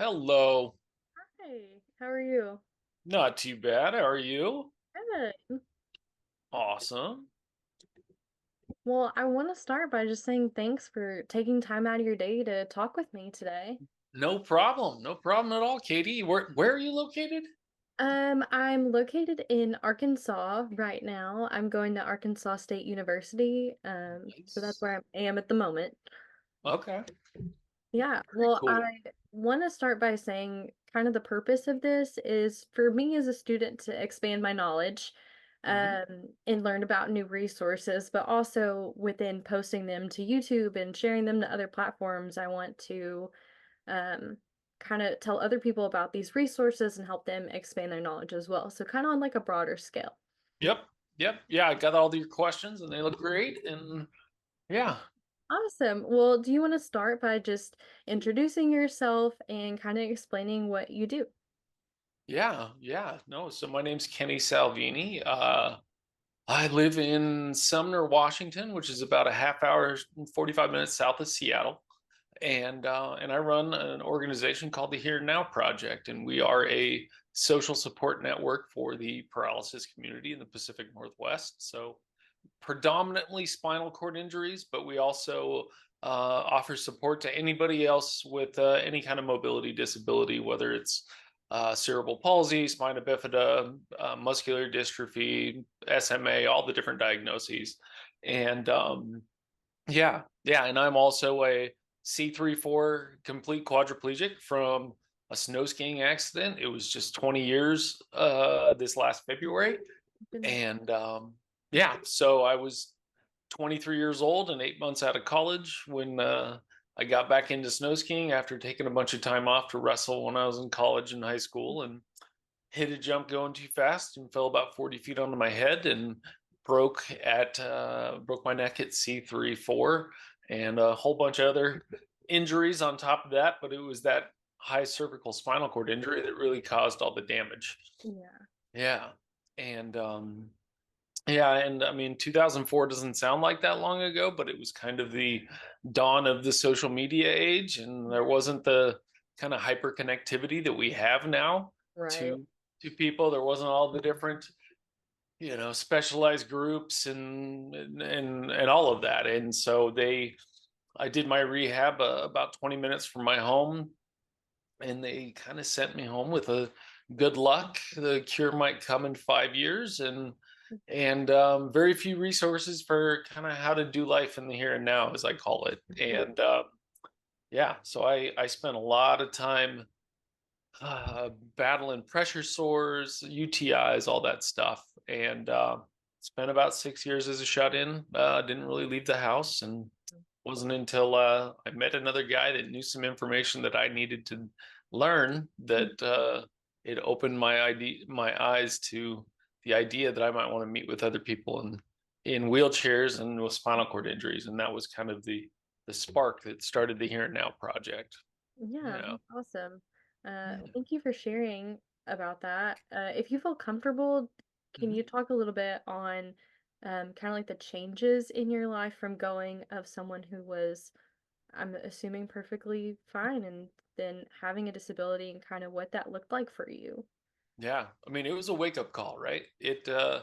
Hello. Hi, how are you? Not too bad. How are you? Good. Awesome. Well, I want to start by just saying thanks for taking time out of your day to talk with me today. No problem. No problem at all, Katie. Where are you located? I'm located in Arkansas right now. I'm going to Arkansas State University. So that's Nice. where I am at the moment. Okay. Yeah, Very well, cool. I want to start by saying kind of the purpose of this is for me as a student to expand my knowledge Hmm. and learn about new resources, but also within posting them to YouTube and sharing them to other platforms, I want to um, kind of tell other people about these resources and help them expand their knowledge as well. So kind of on like a broader scale. Yep. Yep. Yeah, I got all your questions and they look great. And yeah. Awesome. Well, do you want to start by just introducing yourself and kind of explaining what you do? Yeah. Yeah. No, so my name's Kenny Salvini. I live in Sumner, Washington, which is about a half hour, 45 minutes south of Seattle. And I run an organization called the Here and Now Project, and we are a social support network for the paralysis community in the Pacific Northwest. So predominantly spinal cord injuries, but we also offer support to anybody else with any kind of mobility disability, whether it's cerebral palsy, spina bifida, muscular dystrophy, SMA, all the different diagnoses. And and I'm also a C3-4 complete quadriplegic from a snow skiing accident. It was just 20 years this last February. Goodness. And so I was 23 years old and 8 months out of college when I got back into snow skiing after taking a bunch of time off to wrestle when I was in college and high school, and hit a jump going too fast and fell about 40 feet onto my head and broke my neck at C3-4 and a whole bunch of other injuries on top of that. But it was that high cervical spinal cord injury that really caused all the damage. Yeah. Yeah. And yeah, and I mean, 2004 doesn't sound like that long ago, but it was kind of the dawn of the social media age, and there wasn't the kind of hyper connectivity that we have now Right. to people. There wasn't all the different, specialized groups and all of that. And so I did my rehab about 20 minutes from my home, and they kind of sent me home with a good luck. The cure might come in 5 years, and very few resources for kind of how to do life in the here and now, as I call it. So I spent a lot of time battling pressure sores, UTIs, all that stuff, and spent about 6 years as a shut-in. Didn't really leave the house, and wasn't until I met another guy that knew some information that I needed to learn that it opened my eyes to the idea that I might want to meet with other people in wheelchairs and with spinal cord injuries, and that was kind of the spark that started the Here and Now project. Yeah, Yeah. that's awesome. Thank you for sharing about that. If you feel comfortable, can Mhm. you talk a little bit on kind of like the changes in your life from going of someone who was, I'm assuming, perfectly fine and then having a disability and kind of what that looked like for you? Yeah, I mean, it was a wake up call, right? I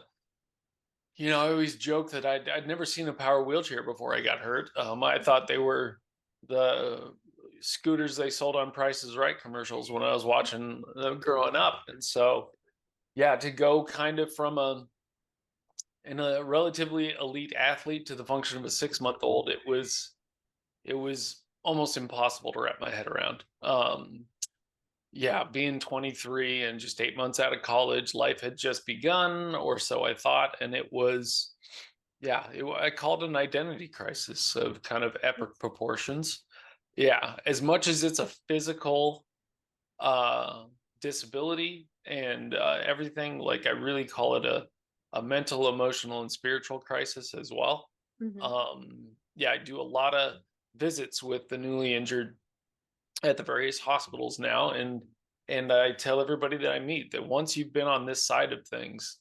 always joke that I'd never seen a power wheelchair before I got hurt. I thought they were the scooters they sold on Price is Right commercials when I was watching them growing up. And so, yeah, to go kind of from a relatively elite athlete to the function of a 6 month old, it was almost impossible to wrap my head around. Yeah, being 23 and just 8 months out of college, life had just begun, or so I thought, and it was, yeah, I called it an identity crisis of kind of epic proportions. Yeah, as much as it's a physical uh, disability and everything, like I really call it a mental, emotional, and spiritual crisis as well. Hmm. Yeah, I do a lot of visits with the newly injured at the various hospitals now, and I tell everybody that I meet that once you've been on this side of things,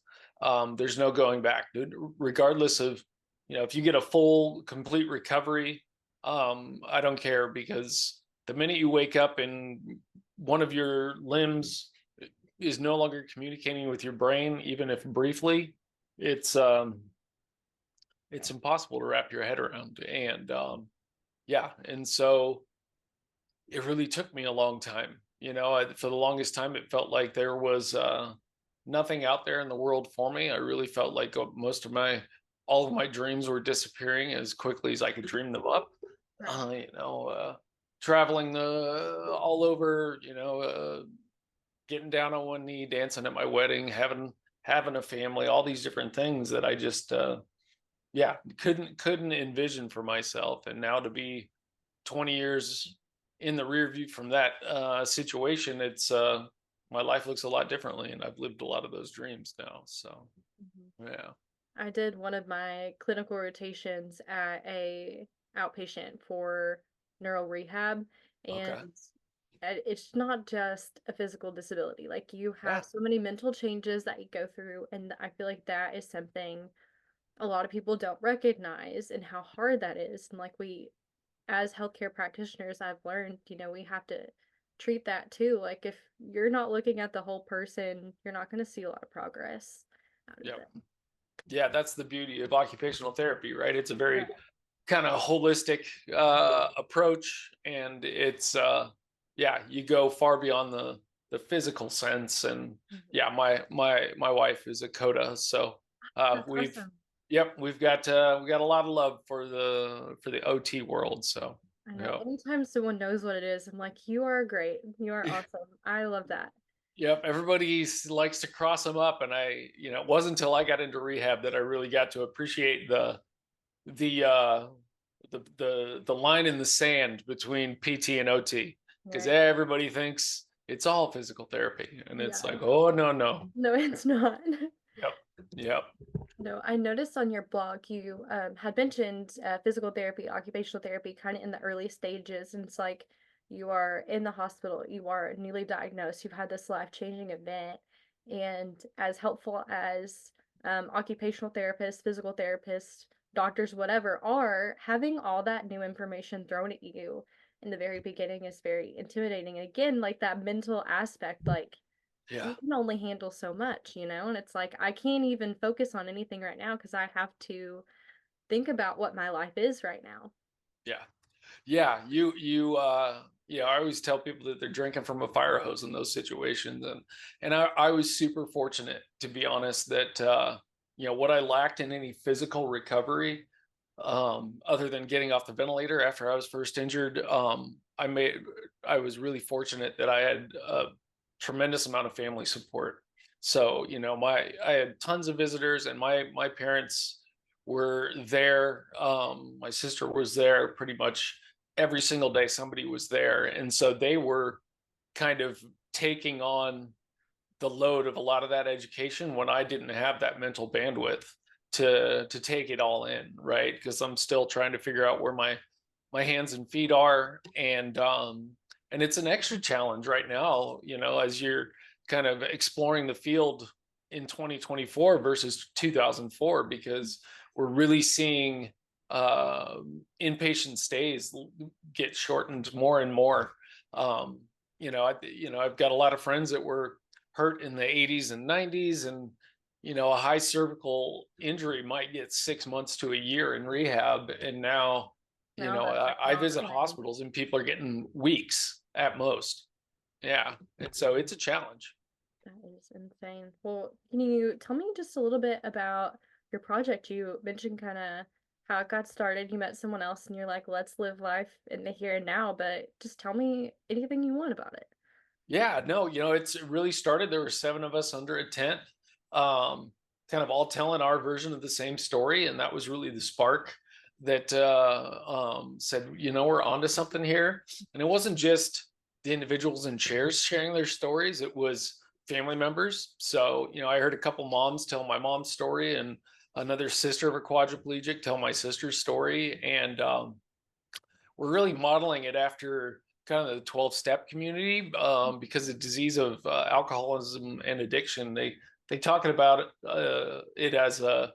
there's no going back, dude. Regardless of, if you get a full complete recovery, I don't care, because the minute you wake up and one of your limbs is no longer communicating with your brain, even if briefly, it's um, it's impossible to wrap your head around. And yeah, and so it really took me a long time. For the longest time, it felt like there was nothing out there in the world for me. I really felt like all of my dreams were disappearing as quickly as I could dream them up. Right. Traveling all over, getting down on one knee, dancing at my wedding, having a family, all these different things that I just yeah, couldn't envision for myself. And now to be 20 years in the rear view from that situation, it's my life looks a lot differently, and I've lived a lot of those dreams now. So Mhm. yeah. I did one of my clinical rotations at a outpatient for neural rehab, Okay. and it's not just a physical disability. Like you Yeah. have so many mental changes that you go through, and I feel like that is something a lot of people don't recognize and how hard that is. And like we, as healthcare practitioners, I've learned, we have to treat that too. Like if you're not looking at the whole person, you're not going to see a lot of progress out of Yeah. them. Yeah. That's the beauty of occupational therapy, right? It's a very Right. kind of holistic approach, and it's yeah, you go far beyond the physical sense. And Mhm. yeah, my wife is a coda, so That's we've awesome. yep, we got a lot of love for the OT world. So I know. yeah. Anytime someone knows what it is, I'm like, you are great. You are awesome. I love that. Yep, everybody likes to cross them up, and it wasn't until I got into rehab that I really got to appreciate the the line in the sand between PT and OT, because Right. everybody thinks it's all physical therapy, and it's Yeah. like, oh no, no. No, it's not. Yep. Yep. No, I noticed on your blog you had mentioned physical therapy, occupational therapy, kind of in the early stages. And it's like you are in the hospital, you are newly diagnosed, you've had this life-changing event. And as helpful as occupational therapists, physical therapists, doctors, whatever are, having all that new information thrown at you in the very beginning is very intimidating. And again, like that mental aspect, like Yeah. you can only handle so much, and it's like I can't even focus on anything right now because I have to think about what my life is right now. Yeah. Yeah. You I always tell people that they're drinking from a fire hose in those situations. And I was super fortunate, to be honest, that what I lacked in any physical recovery, other than getting off the ventilator after I was first injured, I was really fortunate that I had a tremendous amount of family support. So, I had tons of visitors, and my parents were there. My sister was there pretty much every single day. Somebody was there, and so they were kind of taking on the load of a lot of that education when I didn't have that mental bandwidth to take it all in, right? Because I'm still trying to figure out where my hands and feet are. And it's an extra challenge right now, as you're kind of exploring the field in 2024 versus 2004, because we're really seeing uh, inpatient stays get shortened more and more. um, I've got a lot of friends that were hurt in the 80s and 90s, and a high cervical injury might get 6 months to a year in rehab, and now Now that's like I visit monitoring. hospitals and people are getting weeks at most. Yeah, and so it's a challenge. That is insane. Well, can you tell me just a little bit about your project? You mentioned kind of how it got started. You met someone else and you're like, let's live life in the here and now, but just tell me anything you want about it. Yeah, no, it really started. There were seven of us under a tent, um, kind of all telling our version of the same story, and that was really the spark that said, we're onto something here. And it wasn't just the individuals in chairs sharing their stories; it was family members. So, I heard a couple moms tell my mom's story, and another sister of a quadriplegic tell my sister's story, and we're really modeling it after kind of the 12-step community, because the disease of alcoholism and addiction, they talking about it as a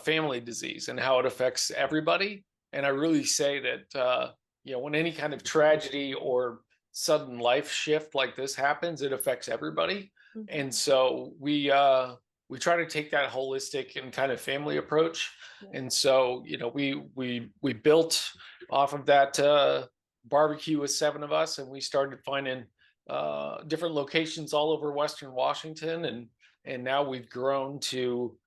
family disease and how it affects everybody. And I really say that when any kind of tragedy or sudden life shift like this happens, it affects everybody. And Mhm. so we try to take that holistic and kind of family approach. Yeah. And so, we built off of that barbecue with 7 of us, and we started finding different locations all over Western Washington, and now we've grown to,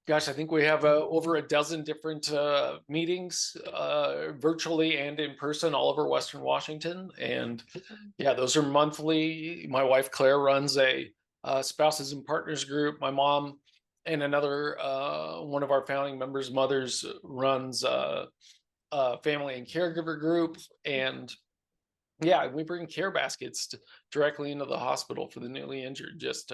gosh, I think we have over a dozen different meetings, virtually and in person, all over Western Washington. And yeah, those are monthly. My wife Claire runs a spouses and partners group. My mom and another one of our founding members' mothers runs a family and caregiver group. And yeah, we bring care baskets directly into the hospital for the newly injured, just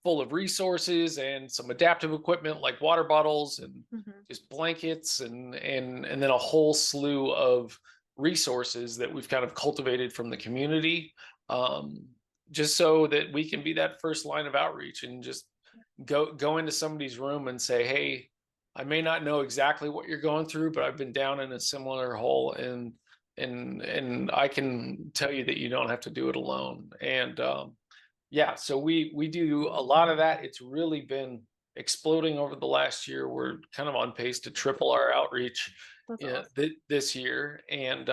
full of resources and some adaptive equipment like water bottles and Mhm. just blankets, and then a whole slew of resources that we've kind of cultivated from the community, um, just so that we can be that first line of outreach and just go into somebody's room and say, "Hey, I may not know exactly what you're going through, but I've been down in a similar hole, and I can tell you that you don't have to do it alone." And yeah, so we do a lot of that. It's really been exploding over the last year. We're kind of on pace to triple our outreach That's awesome. this year. And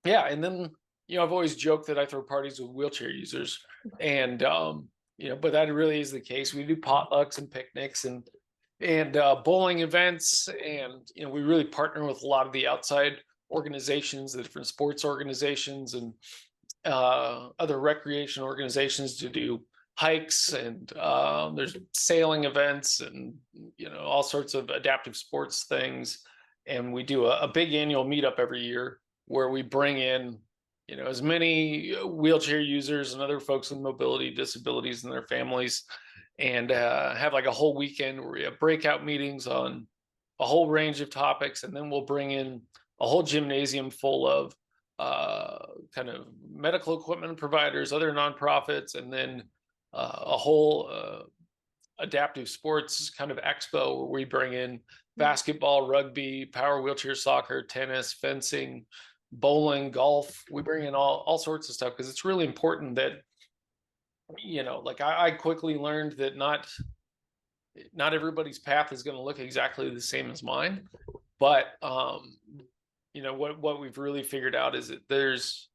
yeah, and then I've always joked that I throw parties with wheelchair users, and but that really is the case. We do potlucks and picnics and bowling events, and we really partner with a lot of the outside organizations, the different sports organizations, and other recreation organizations to do hikes, and there's sailing events, and all sorts of adaptive sports things. And we do a big annual meetup every year where we bring in as many wheelchair users and other folks with mobility disabilities and their families, and have like a whole weekend where we have breakout meetings on a whole range of topics. And then we'll bring in a whole gymnasium full of kind of medical equipment providers, other nonprofits, and then a whole adaptive sports kind of expo where we bring in Mhm. basketball, rugby, power wheelchair soccer, tennis, fencing, bowling, golf. We bring in all sorts of stuff because it's really important that like I quickly learned that not everybody's path is going to look exactly the same as mine. But what we've really figured out is that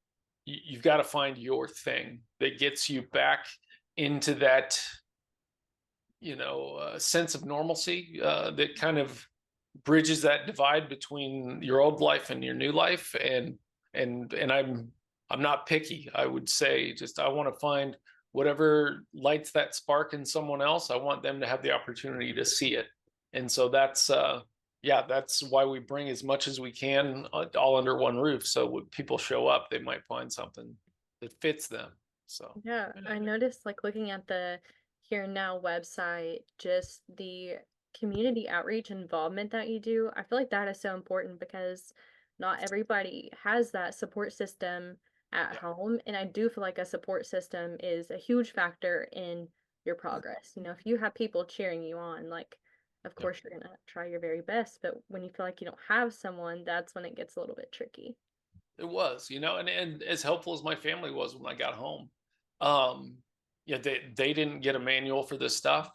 you've got to find your thing that gets you back into that sense of normalcy, that kind of bridges that divide between your old life and your new life. And I'm not picky. I would say, just I want to find whatever lights that spark in someone else. I want them to have the opportunity to see it. And so that's why we bring as much as we can, all under one roof. So when people show up, they might find something that fits them. So Yeah, I noticed like looking at the Here and Now website, just the community outreach involvement that you do. I feel like that is so important because not everybody has that support system at yeah, home. And I do feel like a support system is a huge factor in your progress. If you have people cheering you on, like, of yeah. course you're gonna try your very best, but when you feel like you don't have someone, that's when it gets a little bit tricky. It was, and as helpful as my family was when I got home, um, they didn't get a manual for this stuff,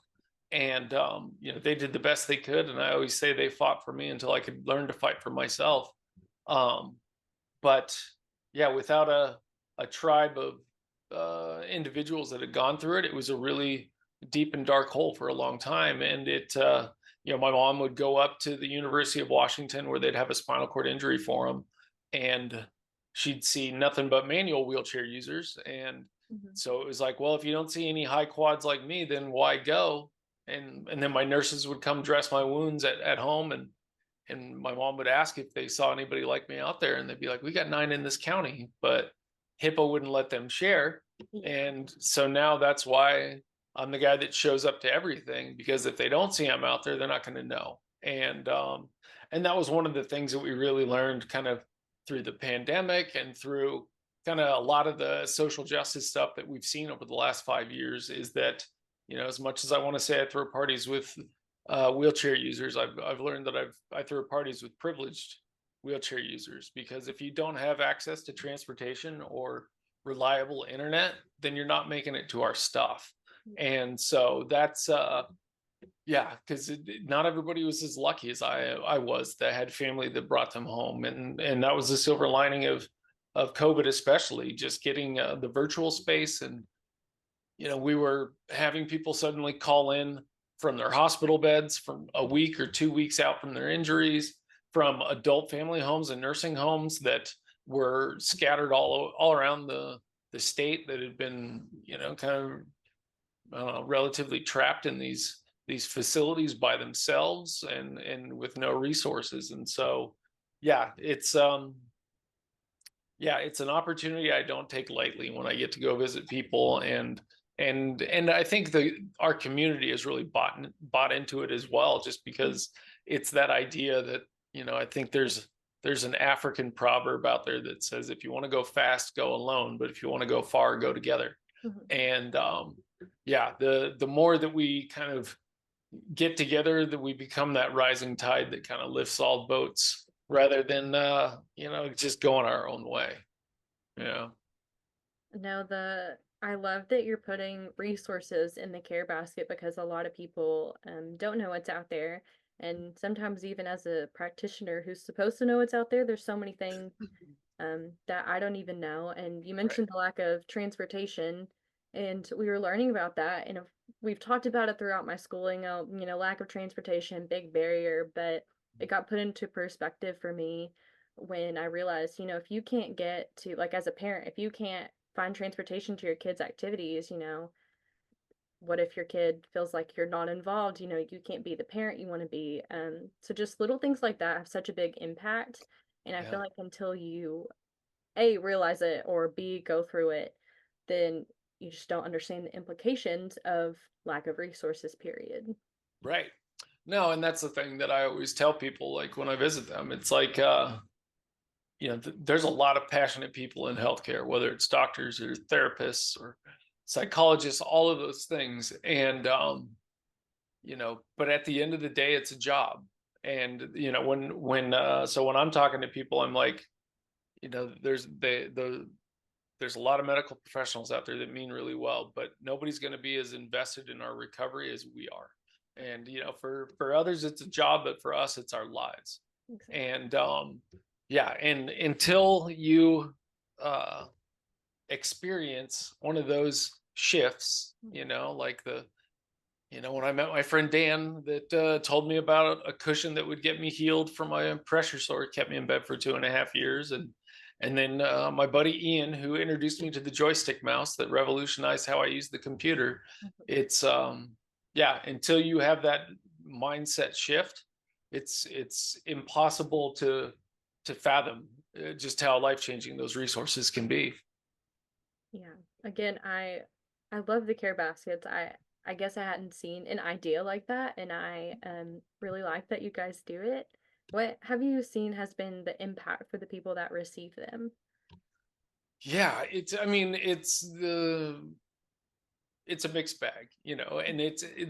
and they did the best they could. And I always say they fought for me until I could learn to fight for myself. Um, but yeah, without a tribe of individuals that had gone through it, it was a really deep and dark hole for a long time. And my mom would go up to the University of Washington where they'd have a spinal cord injury forum, and she'd see nothing but manual wheelchair users. And Mhm. so it was like, well, if you don't see any high quads like me, then why go? And then my nurses would come dress my wounds at home, and my mom would ask if they saw anybody like me out there, and they'd be like, we got 9 in this county, but HIPAA wouldn't let them share. Yeah. And so now that's why I'm the guy that shows up to everything, because if they don't see I'm out there, they're not going to know. And that was one of the things that we really learned kind of through the pandemic and through kind of a lot of the social justice stuff that we've seen over the last 5 years, is that as much as I want to say I throw parties with wheelchair users, I've learned that I throw parties with privileged wheelchair users, because if you don't have access to transportation or reliable internet, then you're not making it to our stuff. Yeah. And so that's yeah, because not everybody was as lucky as I was that had family that brought them home, and that was the silver lining of COVID, especially just getting the virtual space. And we were having people suddenly call in from their hospital beds from a week or 2 weeks out from their injuries, from adult family homes and nursing homes that were scattered all around the state, that had been kind of relatively trapped in these facilities by themselves, and with no resources. And so yeah, it's an opportunity I don't take lightly when I get to go visit people. And I think our community has really bought into it as well, just because it's that idea that I think there's an African proverb out there that says, if you want to go fast, go alone, but if you want to go far, go together. Mhm. And yeah, the more that we kind of get together, that we become that rising tide that kind of lifts all boats, rather than just going our own way. Yeah. No, I love that you're putting resources in the care basket because a lot of people don't know what's out there. And sometimes, even as a practitioner who's supposed to know what's out there, there's so many things that I don't even know. And you Right. mentioned the lack of transportation, and we were learning about that. And we've talked about it throughout my schooling. Lack of transportation, big barrier, but it got put into perspective for me when I realized, if you can't get to, like, as a parent, if you can't find transportation to your kids' activities, what if your kid feels like you're not involved? You can't be the parent you want to be. So just little things like that have such a big impact. And I Yeah. feel like until you A, realize it, or B, go through it, then you just don't understand the implications of lack of resources, period. Right. No, and that's the thing that I always tell people, like when I visit them. It's like there's a lot of passionate people in healthcare, whether it's doctors or therapists or psychologists, all of those things. And but at the end of the day, it's a job. And when I'm talking to people, I'm like, there's a lot of medical professionals out there that mean really well, but nobody's going to be as invested in our recovery as we are. And for others it's a job, but for us it's our lives. Exactly. And yeah, and until you uh experience one of those shifts, like when I met my friend Dan, that told me about a cushion that would get me healed from my pressure sore. It kept me in bed for 2.5 years. And then my buddy Ian, who introduced me to the joystick mouse that revolutionized how I use the computer. Mhm. It's yeah, until you have that mindset shift, it's impossible to fathom just how life changing those resources can be. Yeah. Again, I love the care baskets. I guess I hadn't seen an idea like that, and I really like that you guys do it. What have you seen has been the impact for the people that receive them? Yeah, I mean, it's a mixed bag, and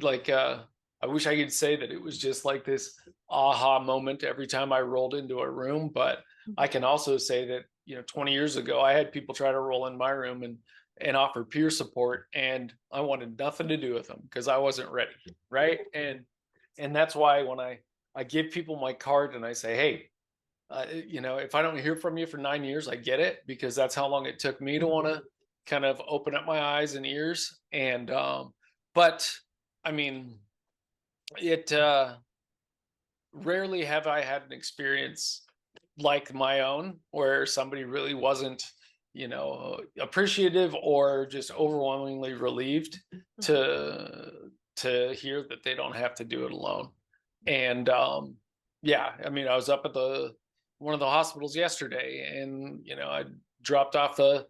like I wish I could say that it was just like this aha moment every time I rolled into a room, but I Mhm. can also say that 20 years ago I had people try to roll in my room and offer peer support, and I wanted nothing to do with them because I wasn't ready, right? And that's why when I give people my card and I say, hey, if I don't hear from you for 9 years, I get it, because that's how long it took me to want to kind of open up my eyes and ears. And but I mean, it rarely have I had an experience like my own where somebody really wasn't, appreciative or just overwhelmingly relieved Mhm. to to hear that they don't have to do it alone. And yeah, I mean, I was up at the one of the hospitals yesterday, and I dropped off the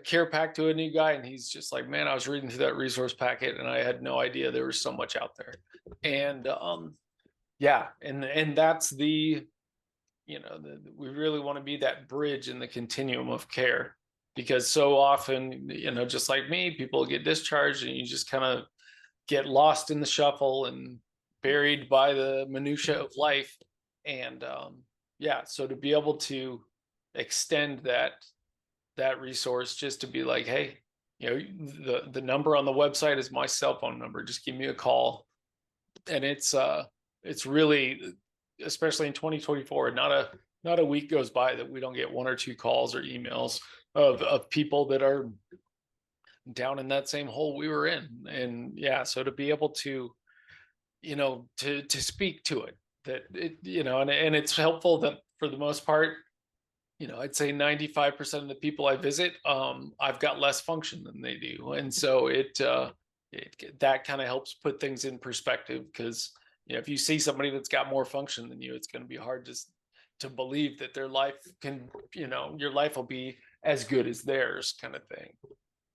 care pack to a new guy, and he's just like, man, I was reading through that resource packet and I had no idea there was so much out there. And yeah, and that's we really want to be that bridge in the continuum of care, because so often, just like me, people get discharged and you just kind of get lost in the shuffle and buried by the minutia of life. And yeah, so to be able to extend that resource just to be like, hey, the number on the website is my cell phone number. Just give me a call. And it's really, especially in 2024, not a week goes by that we don't get one or two calls or emails of people that are down in that same hole we were in. And yeah, so to be able to, to speak to it, that it, and it's helpful that for the most part, I'd say 95% of the people I visit, I've got less function than they do. And so that kind of helps put things in perspective, because, if you see somebody that's got more function than you, it's going to be hard to believe that their life can, your life will be as good as theirs, kind of thing.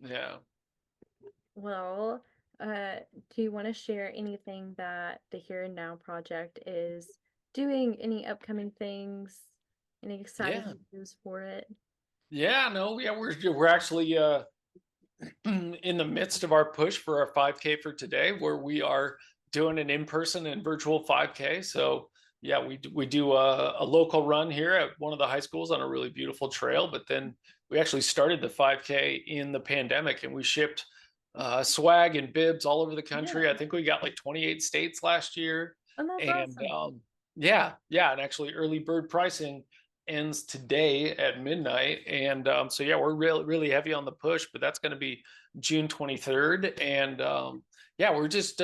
Yeah. Well, do you want to share anything that the Here and Now project is doing? Any upcoming things? Any exciting Yeah. news for it? Yeah. No, yeah, we're actually in the midst of our push for our 5K for today, where we are doing an in-person and virtual 5K. So yeah, we do a local run here at one of the high schools on a really beautiful trail. But then we actually started the 5K in the pandemic, and we shipped swag and bibs all over the country. I Yeah. think we got like 28 states last year. Oh, that's And awesome. yeah, and actually early bird pricing ends today at midnight. And so yeah, we're really heavy on the push, but that's going to be June 23rd. And yeah, we're just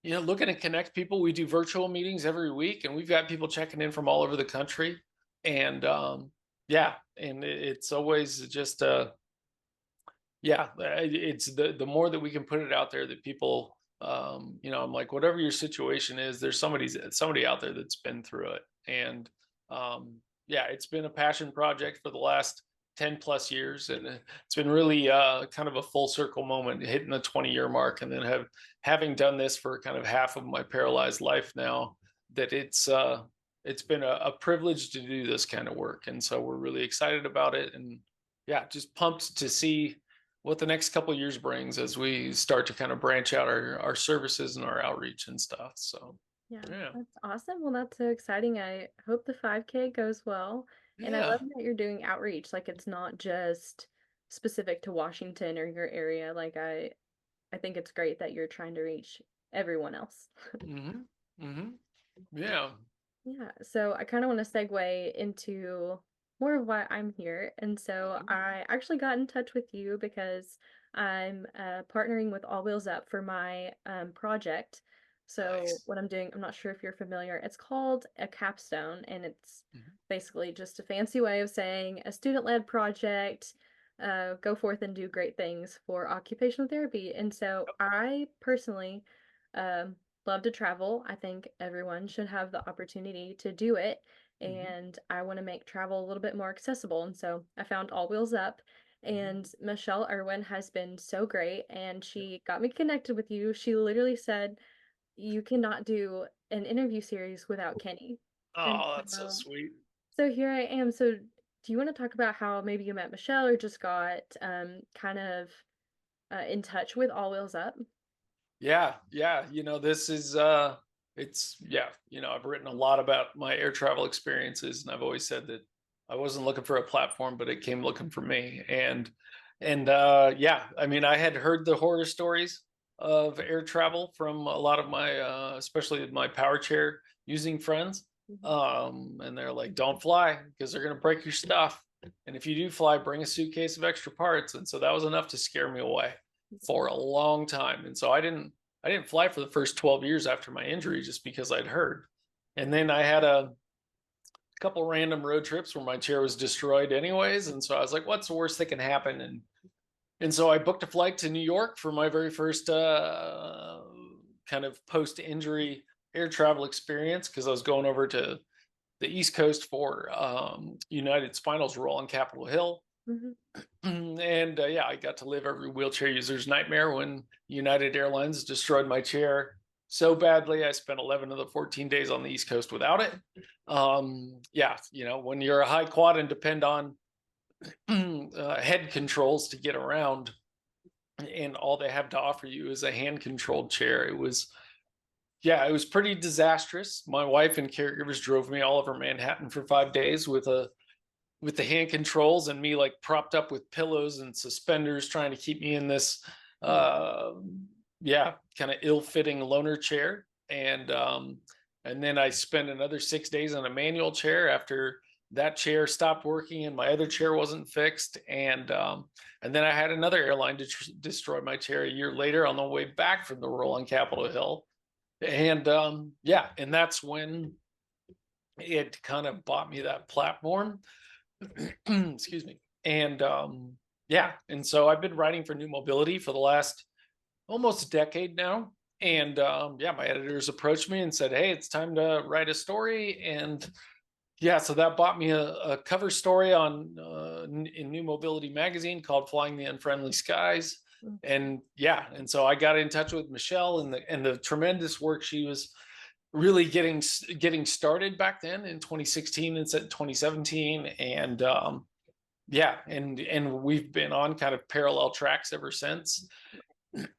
looking to connect people. We do virtual meetings every week, and we've got people checking in from all over the country. And yeah, and it's always just yeah, it's the more that we can put it out there that people, I'm like, whatever your situation is, there's somebody out there that's been through it. And yeah, it's been a passion project for the last 10 plus years, and it's been really kind of a full circle moment, hitting the 20-year mark, and then having done this for kind of half of my paralyzed life now, that it's been a privilege to do this kind of work. And so we're really excited about it. And yeah, just pumped to see what the next couple of years brings as we start to kind of branch out our services and our outreach and stuff. So Yeah, yeah. that's awesome. Well, that's so exciting. I hope the 5K goes well. And I Yeah. love that you're doing outreach. Like it's not just specific to Washington or your area. Like I think it's great that you're trying to reach everyone else. Hmm. Hmm. Yeah. Yeah, so I kind of want to segue into more of why I'm here. And so Mhm. I actually got in touch with you because I'm partnering with All Wheels Up for my project. So Nice. what I'm doing, I'm not sure if you're familiar, it's called a capstone, and it's Mhm. basically just a fancy way of saying a student-led project, go forth and do great things for occupational therapy. And so I personally um, love to travel. I think everyone should have the opportunity to do it. Mhm. And I want to make travel a little bit more accessible. And so I found All Wheels Up. Mhm. And Michelle Irwin has been so great. And she got me connected with you. She literally said, you cannot do an interview series without Kenny. And Oh, that's so sweet. so here I am. So do you want to talk about how maybe you met Michelle or just got kind of in touch with All Wheels Up? Yeah, yeah. This is it's yeah, I've written a lot about my air travel experiences, and I've always said that I wasn't looking for a platform, but it came looking for me. And yeah, I mean, I had heard the horror stories of air travel from a lot of my especially my power chair using friends. Mhm. And they're like, don't fly because they're gonna break your stuff. And if you do fly, bring a suitcase of extra parts. And so that was enough to scare me away for a long time. And so I didn't fly for the first 12 years after my injury just because I'd heard. And then I had a couple random road trips where my chair was destroyed anyways. And so I was like, what's the worst that can happen? And so I booked a flight to New York for my very first kind of post-injury air travel experience, because I was going over to the East Coast for United Spinal's role on Capitol Hill. Mhm. And yeah, I got to live every wheelchair user's nightmare when United Airlines destroyed my chair so badly. I spent 11 of the 14 days on the East Coast without it. Yeah, when you're a high quad and depend on head controls to get around, and all they have to offer you is a hand controlled chair, yeah, it was pretty disastrous. My wife and caregivers drove me all over Manhattan for 5 days with a with the hand controls and me like propped up with pillows and suspenders trying to keep me in this uh yeah, kind of ill-fitting loaner chair. And then I spent another 6 days on a manual chair after that chair stopped working and my other chair wasn't fixed. And then I had another airline destroy my chair a year later on the way back from the roll on Capitol Hill. And yeah, and that's when it kind of bought me that platform. Excuse me. And yeah, and so I've been writing for New Mobility for the last almost a decade now. And yeah, my editors approached me and said, "Hey, it's time to write a story." And yeah, so that bought me a cover story on in New Mobility magazine called "Flying the Unfriendly Skies." Mm. And yeah, and so I got in touch with Michelle and the tremendous work she was really getting started back then in 2016 and 2017. And yeah, and we've been on kind of parallel tracks ever since.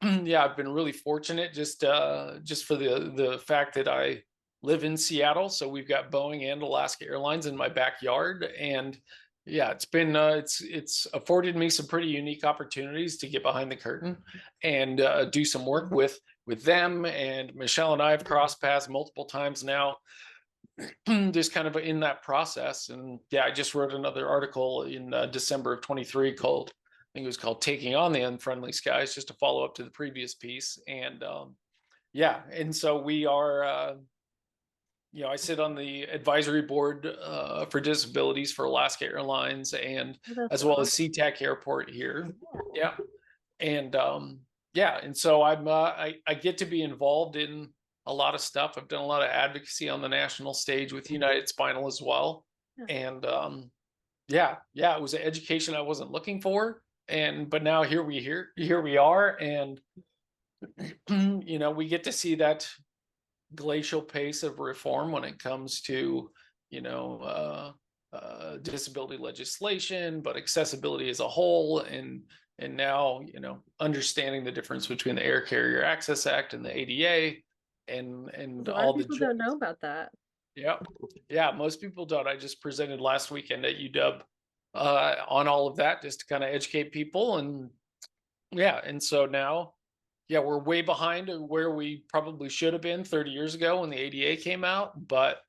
Yeah, I've been really fortunate just for the fact that I live in Seattle, so we've got Boeing and Alaska Airlines in my backyard. And yeah, it's afforded me some pretty unique opportunities to get behind the curtain and do some work with them. And Michelle and I have crossed paths multiple times now, just kind of in that process. And yeah, I just wrote another article in December of 23 called, I think it was called "Taking on the Unfriendly Skies," just to follow up to the previous piece. And yeah, and so we are, I sit on the advisory board for disabilities for Alaska Airlines and Oh, that's as well awesome. as SeaTac Airport here. Yeah. Yeah. And yeah, and so I get to be involved in a lot of stuff. I've done a lot of advocacy on the national stage with United Spinal as well. Yeah. And yeah, yeah, it was an education I wasn't looking for. And but now here we are. And we get to see that glacial pace of reform when it comes to you know disability legislation, but accessibility as a whole. And now understanding the difference between the Air Carrier Access Act and the ADA, and 'Cause a lot of all the people don't know about that. yeah, yeah, most people don't. I just presented last weekend at UW on all of that just to kind of educate people. And yeah, and so now, yeah, we're way behind where we probably should have been 30 years ago when the ADA came out. But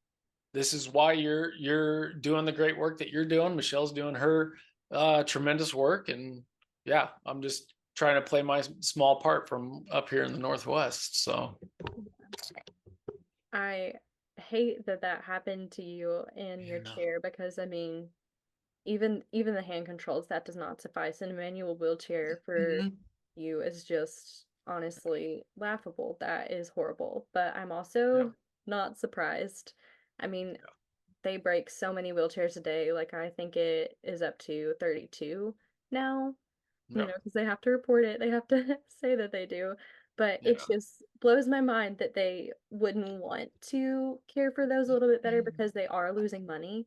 this is why you're doing the great work that you're doing. Michelle's doing her tremendous work. And yeah, I'm just trying to play my small part from up here in the Northwest. So I hate that that happened to you in your yeah. chair because I mean, even the hand controls, that does not suffice. And a manual wheelchair for Mhm. you is just honestly laughable. That is horrible. But I'm Yeah. also not surprised. I mean, they break so many wheelchairs a day. Like I think it is up to 32 now, Yeah. because they have to report it. They have to say that they do. But it Yeah. just blows my mind that they wouldn't want to care for those a little bit better Mhm. because they are losing money.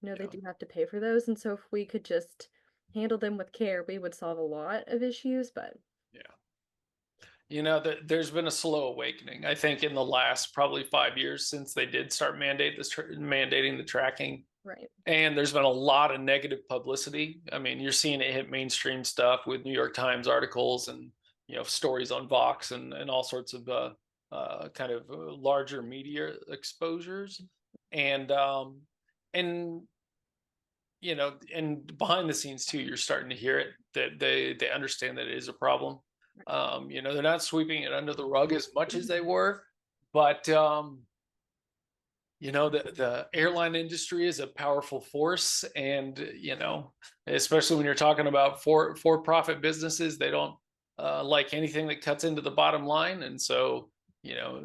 They Yeah. do have to pay for those. And so if we could just handle them with care, we would solve a lot of issues. But Yeah. There's been a slow awakening, I think, in the last probably 5 years since they did start mandating the tracking. right. And there's been a lot of negative publicity. I mean, you're seeing it hit mainstream stuff with New York Times articles and stories on Vox and all sorts of kind of larger media exposures. And and behind the scenes too, you're starting to hear it that they understand that it is a problem. They're not sweeping it under the rug as much as they were, but the airline industry is a powerful force. And especially when you're talking about for-profit businesses, they don't like anything that cuts into the bottom line. And so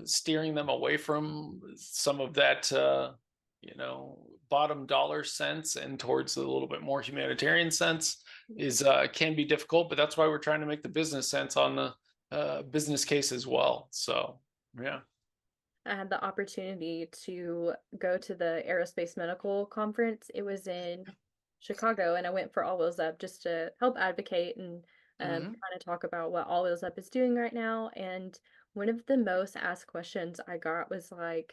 steering them away from some of that you know bottom dollar sense and towards a little bit more humanitarian sense is can be difficult. But that's why we're trying to make the business sense on the business case as well. So yeah. I had the opportunity to go to the aerospace medical conference. It was in Chicago, and I went for All Wheels Up just to help advocate and Hmm. kind of talk about what All Wheels Up is doing right now. And one of the most asked questions I got was like,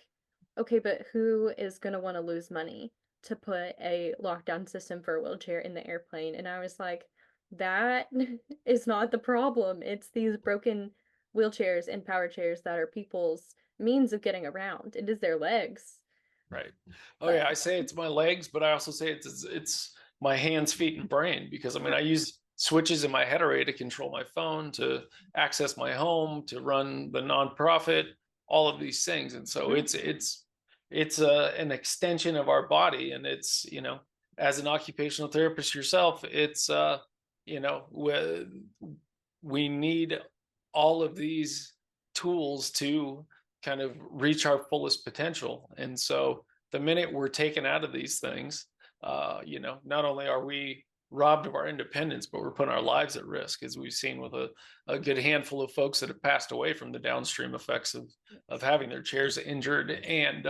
okay, but who is going to want to lose money? to put a lockdown system for a wheelchair in the airplane, and I was like, "That is not the problem. It's these broken wheelchairs and power chairs that are people's means of getting around. It is their legs." Right. Oh But yeah, I say it's my legs, but I also say it's my hands, feet, and brain, because I mean I use switches in my head array to control my phone, to access my home, to run the nonprofit, all of these things, and so yeah. it's an extension of our body, and it's, as an occupational therapist yourself, it's you know we need all of these tools to kind of reach our fullest potential. And so the minute we're taken out of these things, not only are we robbed of our independence, but we're putting our lives at risk, as we've seen with a good handful of folks that have passed away from the downstream effects of having their chairs injured. And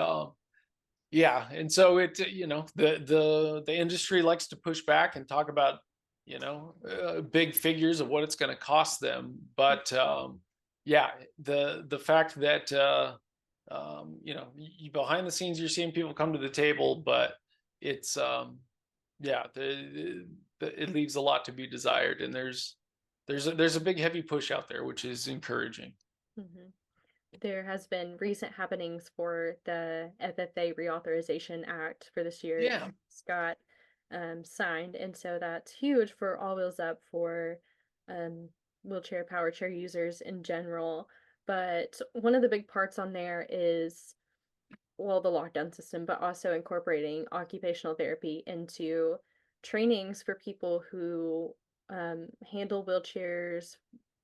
yeah, and so the industry likes to push back and talk about big figures of what it's going to cost them, but yeah, the fact that behind the scenes you're seeing people come to the table, but it's yeah, it leaves a lot to be desired, and there's a big heavy push out there, which is encouraging. Mhm. There has been recent happenings for the FFA Reauthorization Act for this year. It Yeah, just got signed, and so that's huge for All Wheels Up for um, wheelchair, power chair users in general. But one of the big parts on there is, well, the lockdown system, but also incorporating occupational therapy into trainings for people who handle wheelchairs,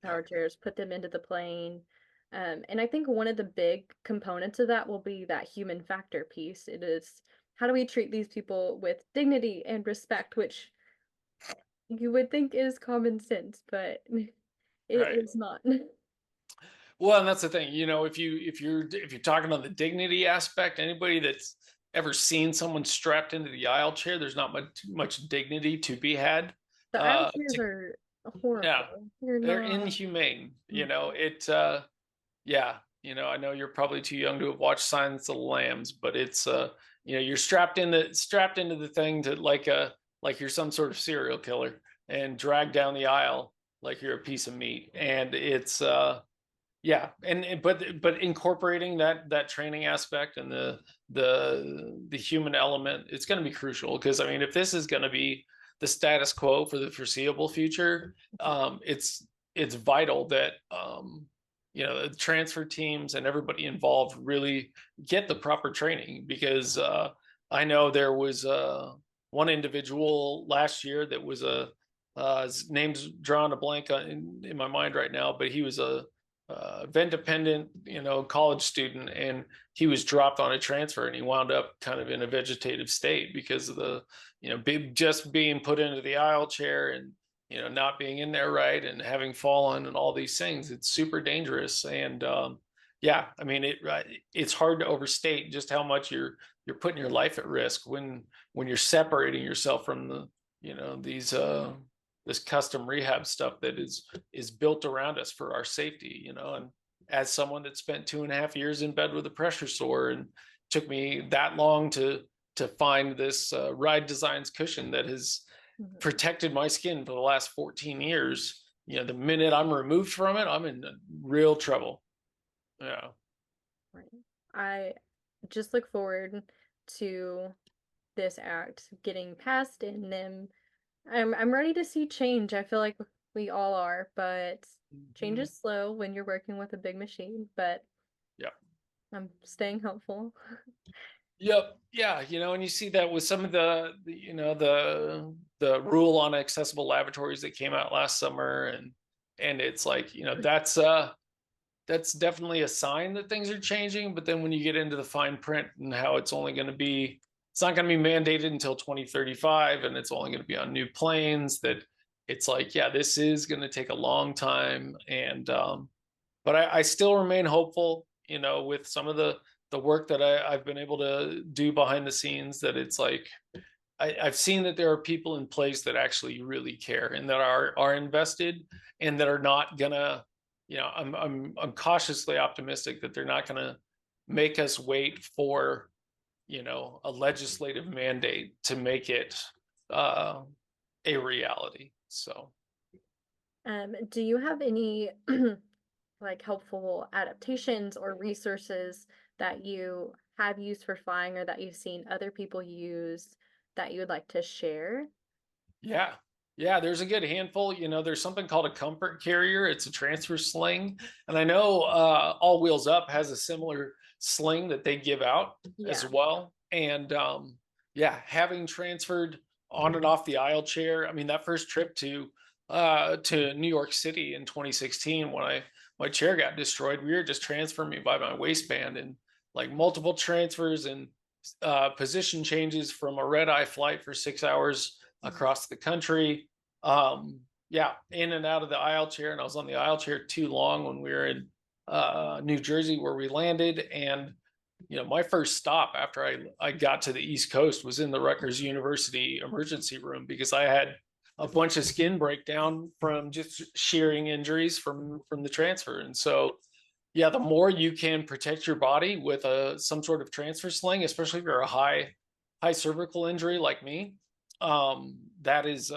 yeah, power chairs, put them into the plane. And I think one of the big components of that will be that human factor piece. It is, how do we treat these people with dignity and respect, which you would think is common sense, but it right. is not. Well, and that's the thing, if you're talking on the dignity aspect, anybody that's ever seen someone strapped into the aisle chair, there's not much dignity to be had. The aisle To chairs are Yeah, horrible. You're they're not. inhumane. Mm. Yeah, I know you're probably too young to have watched Silence of the Lambs, but it's you're strapped into the thing to like you're some sort of serial killer, and dragged down the aisle like you're a piece of meat. And it's yeah, but incorporating that training aspect and the human element, it's going to be crucial, because I mean, if this is going to be the status quo for the foreseeable future, it's vital that the transfer teams and everybody involved really get the proper training, because I know there was one individual last year that was his name's drawn a blank in my mind right now, but he was a event dependent, college student, and he was dropped on a transfer, and he wound up kind of in a vegetative state because of just being put into the aisle chair, and not being in there right, and having fallen, and all these things. It's super dangerous, and yeah, I mean it's hard to overstate just how much you're putting your life at risk when you're separating yourself from these this custom rehab stuff that is built around us for our safety. And as someone that spent 2.5 years in bed with a pressure sore, and took me that long to find this Ride Designs cushion that has Mhm. protected my skin for the last 14 years, the minute I'm removed from it, I'm in real trouble. Yeah. Right. I just look forward to this act getting passed, and then I'm ready to see change. I feel like we all are, but change Mhm. is slow when you're working with a big machine, but Yeah. I'm staying hopeful. Yep. Yeah. And you see that with some of the rule on accessible laboratories that came out last summer, and it's like, that's definitely a sign that things are changing. But then when you get into the fine print, and how it's not going to be mandated until 2035, and it's only going to be on new planes, that it's like, yeah, this is going to take a long time. And but I still remain hopeful, with some of the work that I've been able to do behind the scenes, that it's like I've seen that there are people in place that actually really care, and that are invested, and that are not gonna, I'm cautiously optimistic that they're not gonna make us wait for a legislative mandate to make it uh, a reality. So Do you have any like helpful adaptations or resources that you have used for flying or that you've seen other people use that you would like to share? yeah. Yeah, there's a good handful. There's something called a comfort carrier. It's a transfer sling. And I know All Wheels Up has a similar sling that they give out as Yeah. well. And yeah, having transferred on and off the aisle chair. I mean, that first trip to New York City in 2016 when my chair got destroyed, we were just transferring me by my waistband, and like multiple transfers and position changes from a red eye flight for 6 hours Mhm. across the country. Yeah, in and out of the aisle chair, and I was on the aisle chair too long when we were in New Jersey where we landed. And my first stop after I got to the East Coast was in the Rutgers University emergency room because I had a bunch of skin breakdown from just shearing injuries from the transfer. And so yeah, the more you can protect your body with some sort of transfer sling, especially if you're a high cervical injury like me, that is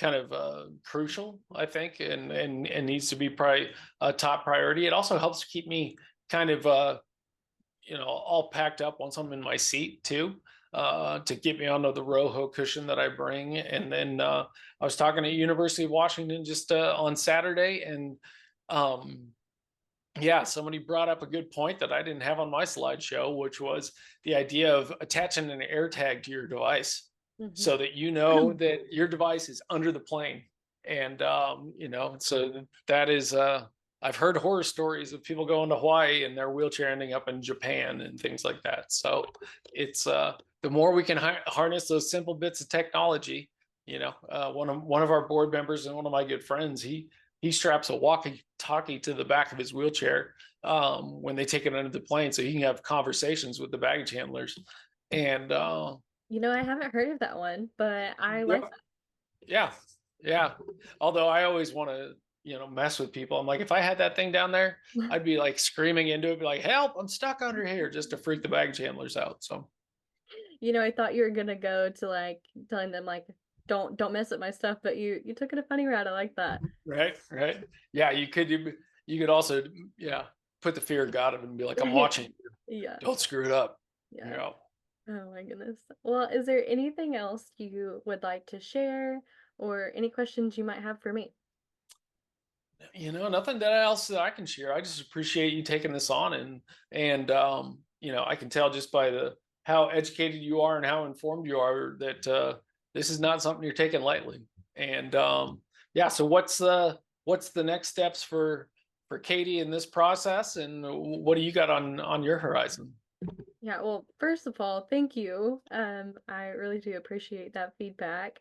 kind of crucial, I think, and needs to be probably a top priority. It also helps keep me kind of all packed up once I'm in my seat too, to get me onto the Roho cushion that I bring. And then I was talking at University of Washington just on Saturday, and um, yeah, somebody brought up a good point that I didn't have on my slideshow, which was the idea of attaching an air tag to your device Mhm. so that you know that your device is under the plane. And so that is I've heard horror stories of people going to Hawaii and their wheelchair ending up in Japan and things like that. So it's the more we can harness those simple bits of technology. One of our board members and one of my good friends, he straps a walkie-talkie to the back of his wheelchair when they take it under the plane, so he can have conversations with the baggage handlers. And I haven't heard of that one, but I like yep, yeah, yeah. Although I always want to, mess with people. I'm like, if I had that thing down there, that. I'd be like screaming into it, be like, "Help! I'm stuck under here," just to freak the baggage handlers out. So I thought you were gonna go to like telling them like don't mess with my stuff, but you took it a funny route. I like that. right, right, yeah. You could also, yeah, put the fear of God of it and be like, "I'm watching you. Yeah. Don't screw it up." Yeah. Oh my goodness. Well, is there anything else you would like to share or any questions you might have for me? Nothing that else that I can share. I just appreciate you taking this on, and I can tell just by the how educated you are and how informed you are that this is not something you're taking lightly. And yeah, so what's the next steps for Katie in this process, and what do you got on your horizon? Yeah, well, first of all, thank you. I really do appreciate that feedback.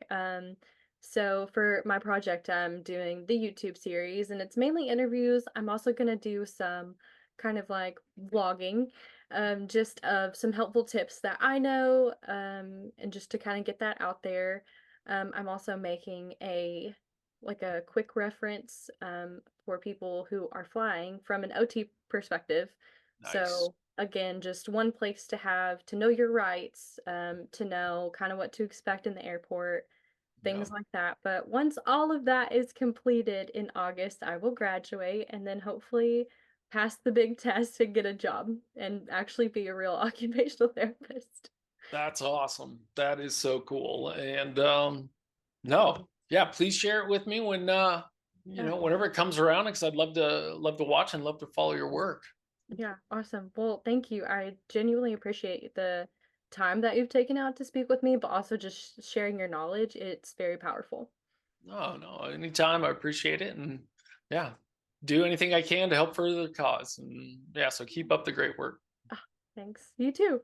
So for my project, I'm doing the YouTube series and it's mainly interviews. I'm also gonna do some kind of like vlogging, just of some helpful tips that I know, and just to kind of get that out there. I'm also making a quick reference, for people who are flying from an OT perspective. Nice. So again, just one place to know your rights, to know kind of what to expect in the airport, Yeah. things like that. But once all of that is completed in August, I will graduate and then hopefully pass the big test and get a job and actually be a real occupational therapist. That's awesome. That is so cool. And no, yeah, please share it with me when Yeah, whenever it comes around, because I'd love to watch and love to follow your work. yeah, awesome. Well, thank you. I genuinely appreciate the time that you've taken out to speak with me, but also just sharing your knowledge. It's very powerful. No, no, anytime. I appreciate it. And yeah, do anything I can to help further the cause. And yeah, so keep up the great work. Ah, thanks. You too.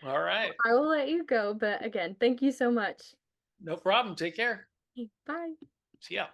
All right. I will let you go, but again, thank you so much. No problem. Take care. Bye. See ya.